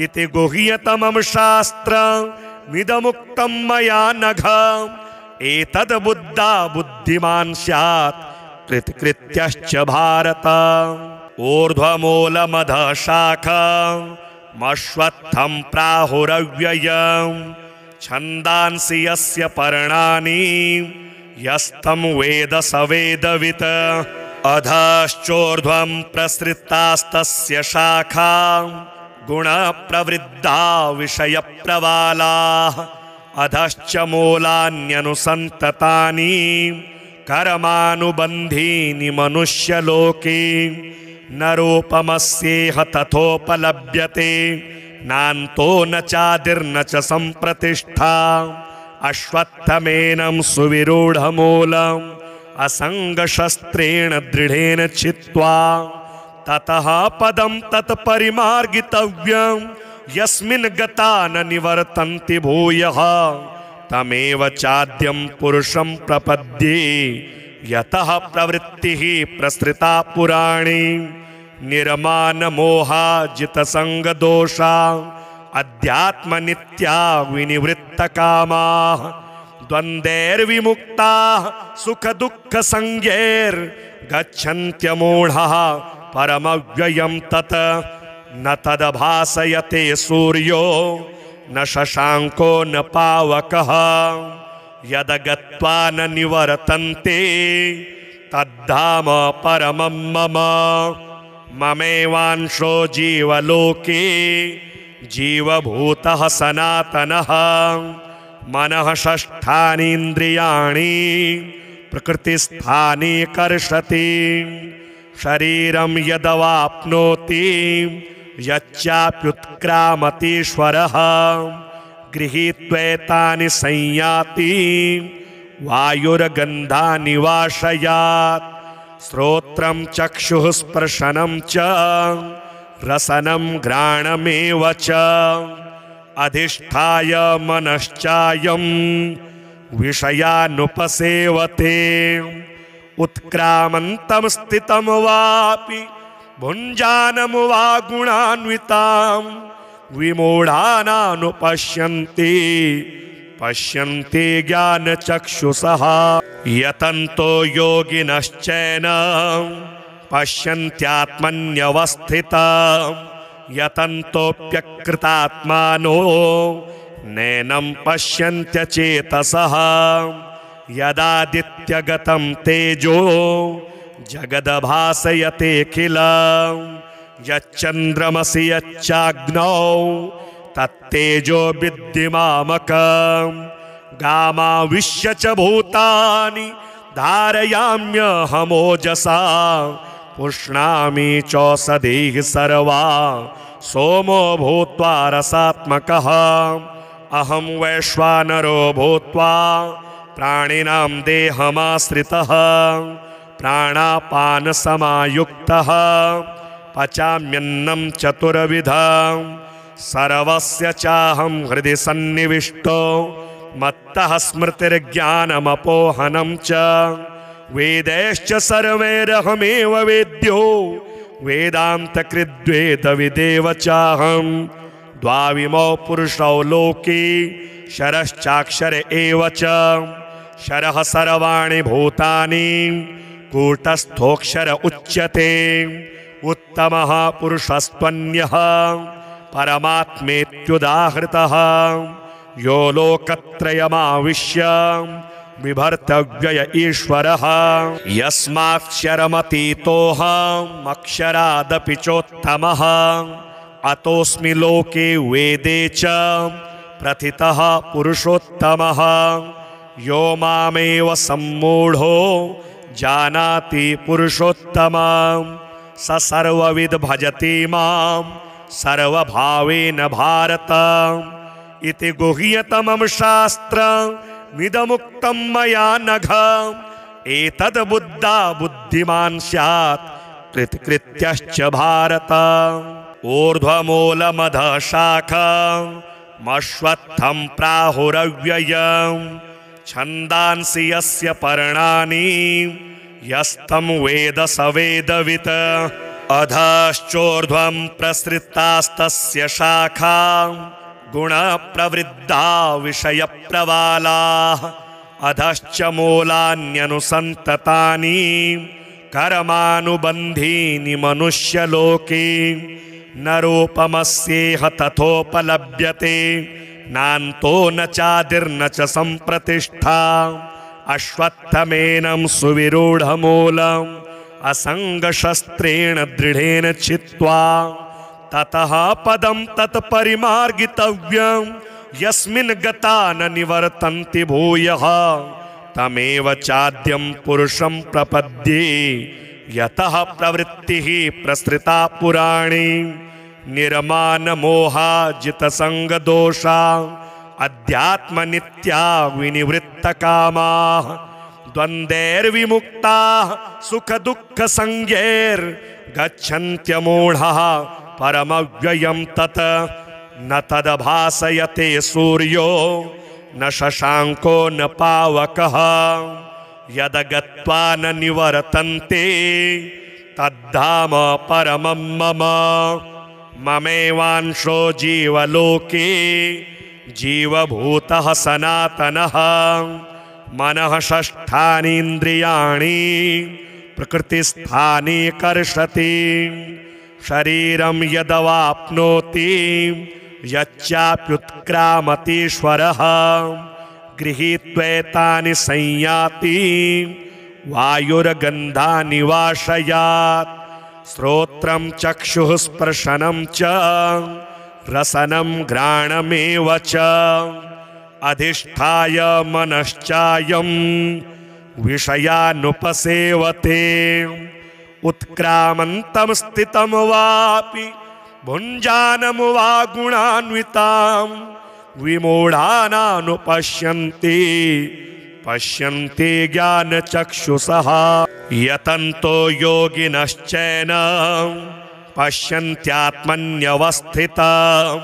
इति गुह्यतमं शास्त्रमिदमुक्तं मया नघ एतद् बुद्धा बुद्धिमान् स्यात् कृतकृत्यश्च भारत ऊर्ध्वमूलमधः शाखमश्वत्थं प्राहुरव्ययं छन्दांसि यस्य पर्णानि यस्तं वेद स वेदवित् अधश्चोर्ध्वं प्रसृतास्तस्य शाखा गुणप्रवृद्धा विषयप्रवालाः अधश्च मूलान्यनुसन्ततानि कर्मानुबन्धीनि मनुष्यलोके न रूपमस्येह तथोपलभ्यते नान्तो न चादिर्न च सम्प्रतिष्ठा अश्वत्थमेनं सुविरूढमूलम् असङ्गशस्त्रेण दृढेन छित्त्वा ततः पदं तत्परिमार्गितव्यं यस्मिन् गता न निवर्तन्ति भूयः तमेव चाद्यं पुरुषं प्रपद्ये यतः प्रवृत्तिः प्रसृता पुराणे निर्मानमोहाजितसङ्गदोषा अध्यात्मनित्या विनिवृत्तकामाः द्वन्द्वैर्विमुक्ताः सुखदुःखसंज्ञैर्गच्छन्त्यमूढः परमव्ययं तत् न तदभासयते सूर्यो न शशाङ्को न पावकः यदगत्वा न निवर्तन्ते तद्धाम परमं मम ममेवांशो जीवलोके जीवभूतः सनातनः मनः षष्ठानीन्द्रियाणि प्रकृतिस्थानि कर्षति शरीरं यदवाप्नोति यच्चाप्युत्क्रामतीश्वरः गृहीत्वैतानि संयाति वायुर्गन्धानि वाशयात् श्रोत्रं चक्षुः स्पर्शनं च रसनं घ्राणमेव च अधिष्ठाय मनश्चायं विषयानुपसेवते उत्क्रामन्तं स्थितं वापि भुञ्जानं वा गुणान्वितां विमूढानानुपश्यन्ति पश्यन्ति ज्ञानचक्षुषः यतन्तो योगिनश्चैनं पश्यन्त्यात्मन्यवस्थितं यतन्तोऽप्यकृतात्मानो नैनं पश्यन्त्यचेतसः यदादित्यगतं तेजो जगदभासयतेऽखिलं यच्चन्द्रमसि यच्चाग्नौ तत्तेजो विद्धिमामकं गामाविश्य च भूतानि धारयाम्यहमोजसा पुष्णामि चौषधीः सर्वा सोमो भूत्वा रसात्मकः अहं वैश्वानरो भूत्वा प्राणिनां देहमाश्रितः प्राणापानसमायुक्तः पचाम्यन्नं चतुर्विधं सर्वस्य चाहं हृदि सन्निविष्टो मत्तः स्मृतिर्ज्ञानमपोहनं च वेदैश्च सर्वैरहमेव वेद्यो वेदान्तकृद्वेदविदेव चाहं द्वाविमौ पुरुषौ लोके शरश्चाक्षर एव च शरः सर्वाणि भूतानि कूटस्थोऽक्षर उच्यते उत्तमः पुरुषस्त्वन्यः परमात्मेत्युदाहृतः यो लोकत्रयमाविश्य बिभर्तव्यय ईश्वरः यस्माक्षरमतीतोऽहमक्षरादपि चोत्तमः अतोऽस्मि लोके वेदे च प्रथितः पुरुषोत्तमः यो मामेव सम्मूढो जानाति पुरुषोत्तमं स सर्वविद् भजति मां सर्वभावेन भारत इति गुह्यतमं शास्त्रमिदमुक्तं मया नघ एतद् बुद्धा बुद्धिमान् स्यात् कृतकृत्यश्च भारत ऊर्ध्वमूलमधः शाखमश्वत्थं प्राहुरव्ययम् छन्दांसि यस्य पर्णानि यस्तं वेद स वेदवित् अधश्चोर्ध्वं प्रसृतास्तस्य शाखा गुणप्रवृद्धा विषयप्रवालाः अधश्च मूलान्यनुसन्ततानि कर्मानुबन्धीनि मनुष्यलोके न रूपमस्येह तथोपलभ्यते नान्तो न चादिर्न च सम्प्रतिष्ठा अश्वत्थमेनं सुविरूढमूलम् असङ्गशस्त्रेण दृढेन छित्त्वा ततः पदं तत्परिमार्गितव्यं यस्मिन् गता न निवर्तन्ति भूयः तमेव चाद्यं पुरुषं प्रपद्ये यतः प्रवृत्तिः प्रसृता पुराणे निर्मानमोहाजितसङ्गदोषा अध्यात्मनित्या विनिवृत्तकामाः द्वन्द्वैर्विमुक्ताः सुखदुःखसंज्ञैर्गच्छन्त्यमूढः परमव्ययं तत् न तदभासयते सूर्यो न शशाङ्को न पावकः यदगत्वा न निवर्तन्ते तद्धाम परमं मम ममेवांशो जीवलोके जीवभूतः सनातनः मनः षष्ठानीन्द्रियाणि प्रकृतिस्थानि कर्षति शरीरं यदवाप्नोति यच्चाप्युत्क्रामतीश्वरः गृहीत्वैतानि संयाति वायुर्गन्धानि वाशयात् श्रोत्रं चक्षुः स्पर्शनं च रसनं घ्राणमेव च अधिष्ठाय मनश्चायं विषयानुपसेवते उत्क्रामन्तं स्थितं वापि भुञ्जानं वा गुणान्वितां विमूढानानुपश्यन्ति पश्यन्ति ज्ञानचक्षुषः यतन्तो योगिनश्चैनं पश्यन्त्यात्मन्यवस्थितं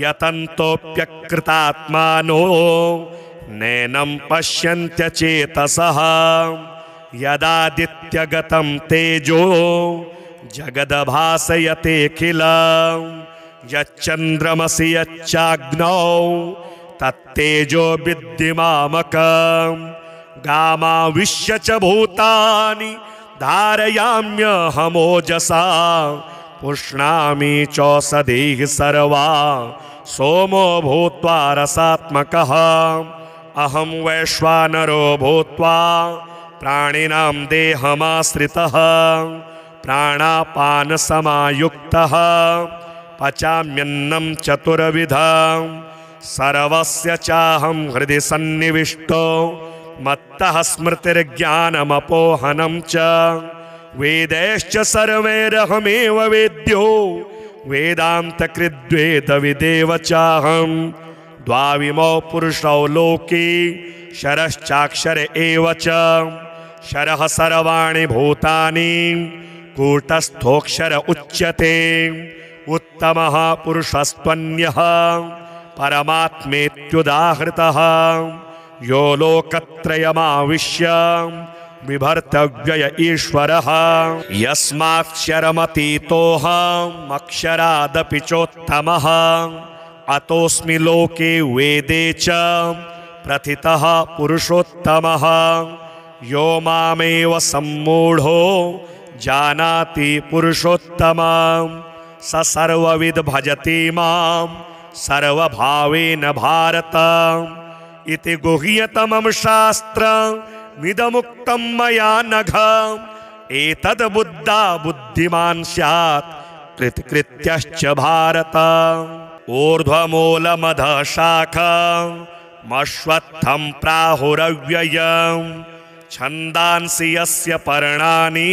यतन्तोऽप्यकृतात्मानो नैनं पश्यन्त्यचेतसः यदादित्यगतं तेजो जगदभासयतेऽखिलं यच्चन्द्रमसि यच्चाग्नौ तत्तेजो विद्धिमामकं गामाविश्य च भूतानि धारयाम्यहमोजसा पुष्णामि चौषधीः सर्वा सोमो भूत्वा रसात्मकः अहं वैश्वानरो भूत्वा प्राणिनां देहमाश्रितः प्राणापानसमायुक्तः पचाम्यन्नं चतुर्विधं सर्वस्य चाहं हृदि सन्निविष्टो मत्तः स्मृतिर्ज्ञानमपोहनं च वेदैश्च सर्वैरहमेव वेद्यो वेदान्तकृद्वेदविदेव चाहं द्वाविमौ पुरुषौ लोके शरश्चाक्षर एव च शरः सर्वाणि भूतानि कूटस्थोऽक्षर उच्यते उत्तमः पुरुषस्त्वन्यः परमात्मेत्युदाहृतः यो लोकत्रयमाविश्य बिभर्तव्यय ईश्वरः यस्माक्षरमतीतोऽहमक्षरादपि चोत्तमः अतोऽस्मि लोके वेदे च प्रथितः पुरुषोत्तमः यो मामेव सम्मूढो जानाति पुरुषोत्तमं स सर्वविद् भजति मां सर्वभावेन भारत इति गुह्यतमं शास्त्रमिदमुक्तं मया नघ एतद् बुद्धा बुद्धिमान् स्यात् कृतकृत्यश्च भारत ऊर्ध्वमूलमधः शाखमश्वत्थं प्राहुरव्ययम् छन्दांसि यस्य पर्णानि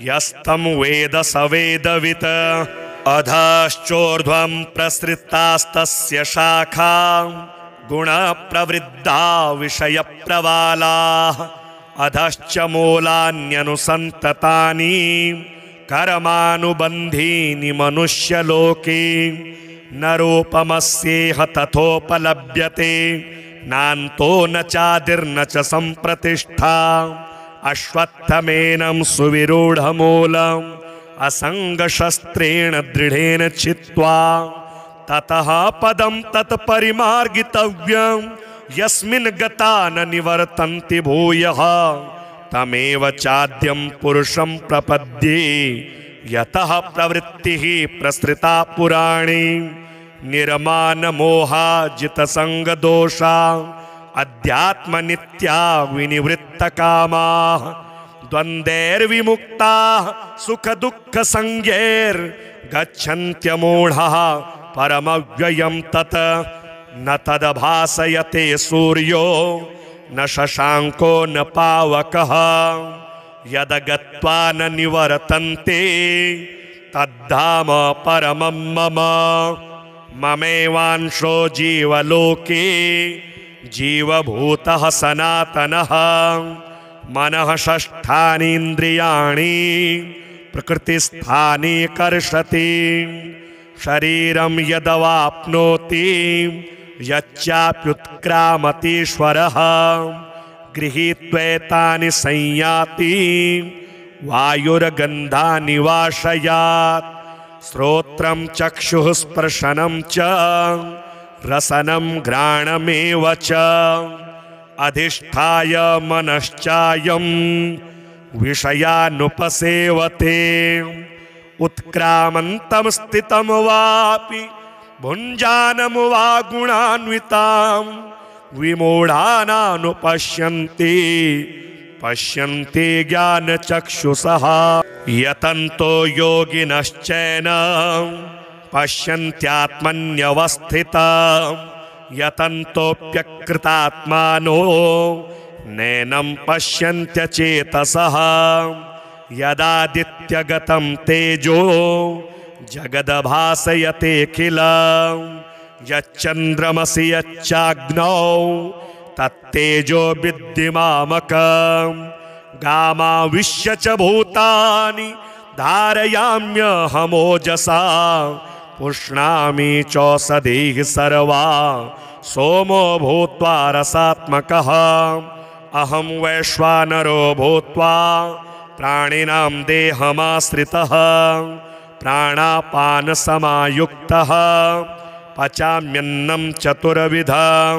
यस्तं वेद स वेदवित् अधश्चोर्ध्वं प्रसृतास्तस्य शाखा गुणप्रवृद्धा विषयप्रवालाः अधश्च मूलान्यनुसन्ततानि कर्मानुबन्धीनि मनुष्यलोके न रूपमस्येह तथोपलभ्यते नान्तो न चादिर्न च सम्प्रतिष्ठा अश्वत्थमेनं सुविरूढमूलम् असङ्गशस्त्रेण दृढेन छित्त्वा ततः पदं तत्परिमार्गितव्यं यस्मिन् गता न निवर्तन्ति भूयः तमेव चाद्यं पुरुषं प्रपद्ये यतः प्रवृत्तिः प्रसृता पुराणे निर्मानमोहाजितसङ्गदोषा अध्यात्मनित्या विनिवृत्तकामाः द्वन्द्वैर्विमुक्ताः सुखदुःखसंज्ञैर्गच्छन्त्यमूढः परमव्ययं तत् न तदभासयते सूर्यो न शशाङ्को न पावकः यदगत्वा न निवर्तन्ते तद्धाम परमं मम ममेवांशो जीवलोके जीवभूतः सनातनः मनः षष्ठानीन्द्रियाणि प्रकृतिस्थानि कर्षति शरीरं यदवाप्नोति यच्चाप्युत्क्रामतीश्वरः गृहीत्वैतानि संयाति वायुर्गन्धानि वाशयात् श्रोत्रं चक्षुः स्पर्शनं च रसनं घ्राणमेव च अधिष्ठाय मनश्चायं विषयानुपसेवते उत्क्रामन्तं स्थितं वापि भुञ्जानं वा गुणान्वितां विमूढानानुपश्यन्ति पश्यन्ति ज्ञानचक्षुषः यतन्तो योगिनश्चैनं पश्यन्त्यात्मन्यवस्थितं यतन्तोऽप्यकृतात्मानो नैनं पश्यन्त्यचेतसः यदादित्यगतं तेजो जगदभासयतेऽखिलं यच्चन्द्रमसि यच्चाग्नौ तत्तेजो विद्धिमामकं गामाविश्य च भूतानि धारयाम्यहमोजसा पुष्णामि चौषधीः सर्वा सोमो भूत्वा रसात्मकः अहं वैश्वानरो भूत्वा प्राणिनां देहमाश्रितः प्राणापानसमायुक्तः पचाम्यन्नं चतुर्विधं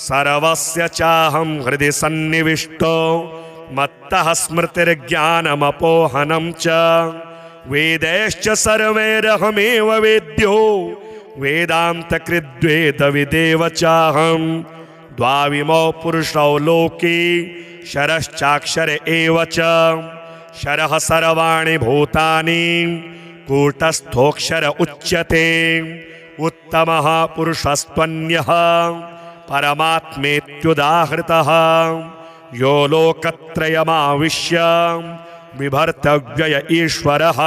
सर्वस्य चाहं हृदि सन्निविष्टो मत्तः स्मृतिर्ज्ञानमपोहनं च वेदैश्च सर्वैरहमेव वेद्यो वेदान्तकृद्वेदविदेव चाहं द्वाविमौ पुरुषौ लोके शरश्चाक्षर एव च शरः सर्वाणि भूतानि कूटस्थोऽक्षर उच्यते उत्तमः पुरुषस्त्वन्यः परमात्मेत्युदाहृतः यो लोकत्रयमाविश्य बिभर्त्यव्यय ईश्वरः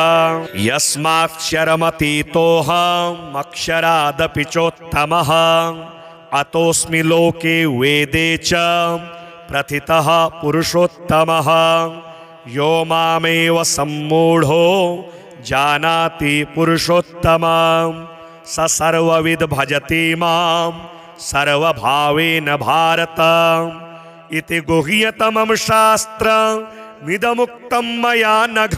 यस्माक्षरमतीतोऽहमक्षरादपि चोत्तमः अतोऽस्मि लोके वेदे च प्रथितः पुरुषोत्तमः यो मामेव सम्मूढो जानाति पुरुषोत्तमं स सर्वविद् भजति मां सर्वभावेन भारत इति गुह्यतमं शास्त्रमिदमुक्तं मया नघ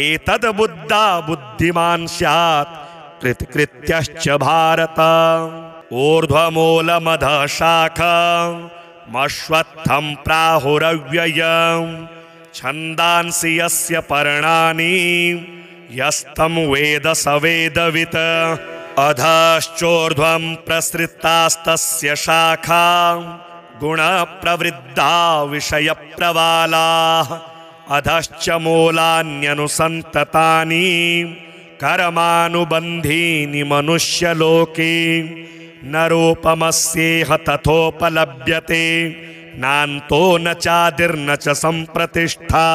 एतद् बुद्धा बुद्धिमान् स्यात् कृतकृत्यश्च भारत। ऊर्ध्वमूलमधः शाखमश्वत्थं प्राहुरव्ययम् छन्दांसि यस्य पर्णानि यस्तं वेद स वेदवित्। अधश्चोर्ध्वं प्रसृतास्तस्य शाखा गुणप्रवृद्धा विषयप्रवालाः। अधश्च मूलान्यनुसन्ततानि कर्मानुबन्धीनि मनुष्यलोके। न रूपमस्येह तथोपलभ्यते नान्तो न चादिर्न च सम्प्रतिष्ठा।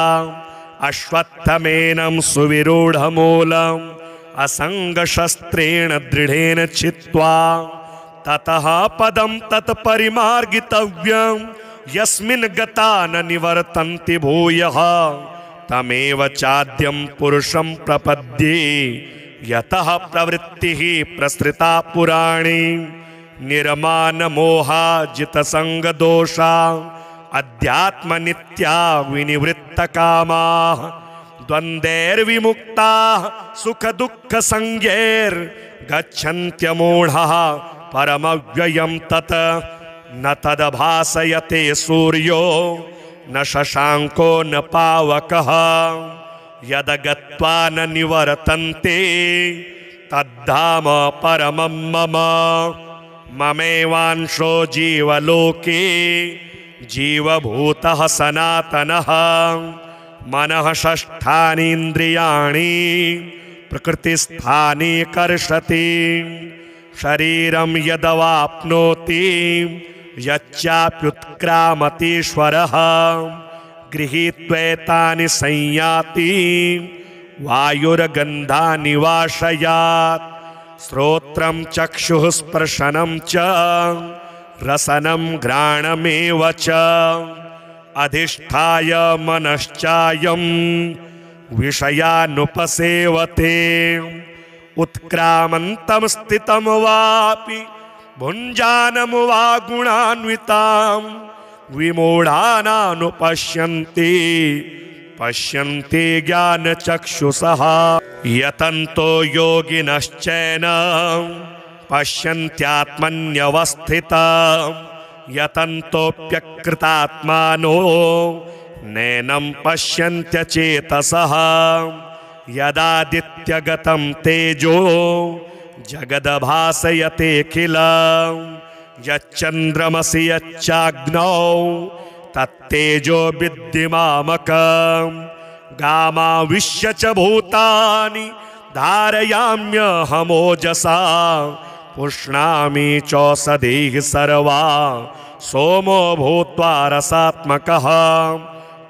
अश्वत्थमेनं सुविरूढमूलम् असङ्गशस्त्रेण दृढेन छित्त्वा ततः पदं तत्परिमार्गितव्यं यस्मिन् गता न निवर्तन्ति भूयः। तमेव चाद्यं पुरुषं प्रपद्ये यतः प्रवृत्तिः प्रसृता पुराणे। निर्मानमोहाजितसङ्गदोषा अध्यात्मनित्या विनिवृत्तकामाः। द्वन्द्वैर्विमुक्ताः सुखदुःखसंज्ञैर्गच्छन्त्यमूढः परमव्ययं तत्। न तदभासयते सूर्यो न शशाङ्को न पावकः। यदगत्वा न निवर्तन्ते तद्धाम परमं मम। ममेवांशो जीवलोके जीवभूतः सनातनः। मनः षष्ठानि इन्द्रियाणि प्रकृतिस्थानि कर्षति। शरीरं यदवाप्नोति यच्चाप्युत्क्रामतीश्वरः। गृहीत्वैतानि संयाति वायुर्गन्धानि वाशयात्। श्रोत्रं चक्षुः स्पर्शनं च रसनं घ्राणमेव च। अधिष्ठाय मनश्चायं विषयानुपसेवते। उत्क्रामन्तं स्थितं वापि भुञ्जानं वा गुणान्वितां। विमूढानानुपश्यन्ति पश्यन्ति ज्ञानचक्षुषः। यतन्तो योगिनश्चैनं पश्यन्त्यात्मन्यवस्थितं। यतन्तोऽप्यकृतात्मानो नैनं पश्यन्त्यचेतसः। यदादित्यगतं तेजो जगदभासयतेऽखिलं। यच्चन्द्रमसि यच्चाग्नौ तत्तेजो विद्धिमामकम्। गामाविश्य च भूतानि धारयाम्यहमोजसा। पुष्णामि चौषधीः सर्वा सोमो भूत्वा रसात्मकः।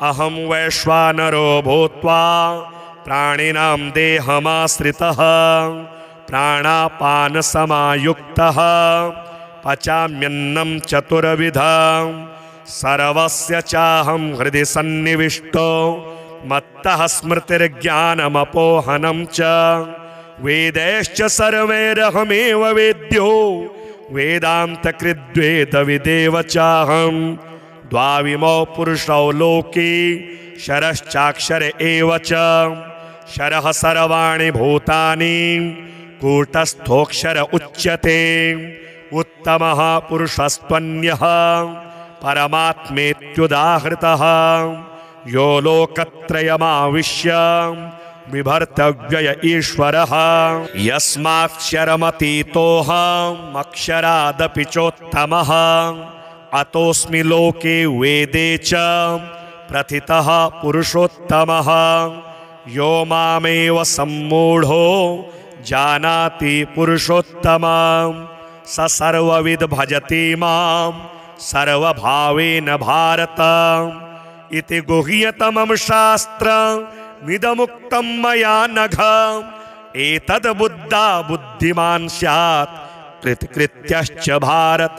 अहं वैश्वानरो भूत्वा प्राणिनां देहमाश्रितः। प्राणापानसमायुक्तः पचाम्यन्नं चतुर्विधं। सर्वस्य चाहं हृदि सन्निविष्टो। मत्तः स्मृतिर्ज्ञानमपोहनं च। वेदैश्च सर्वैरहमेव वेद्यो। वेदान्तकृद्वेदविदेव चाहं। द्वाविमौ पुरुषौ लोके शरश्चाक्षर एव च। शरः सर्वाणि भूतानि कूटस्थोऽक्षर उच्यते। उत्तमः पुरुषस्त्वन्यः परमात्मेत्युदाहृतः। यो लोकत्रयमाविश्य बिभर्त्यव्यय ईश्वरः। यस्माक्षरमतीतोऽहमक्षरादपि चोत्तमः। अतोऽस्मि लोके वेदे च प्रथितः पुरुषोत्तमः। यो मामेव सम्मूढो जानाति पुरुषोत्तमं। स सर्वविद् भजति मां सर्वभावेन भारत। इति गुह्यतमं शास्त्रमिदमुक्तं मया नघ। एतद् बुद्धा बुद्धिमान् स्यात् कृतकृत्यश्च भारत।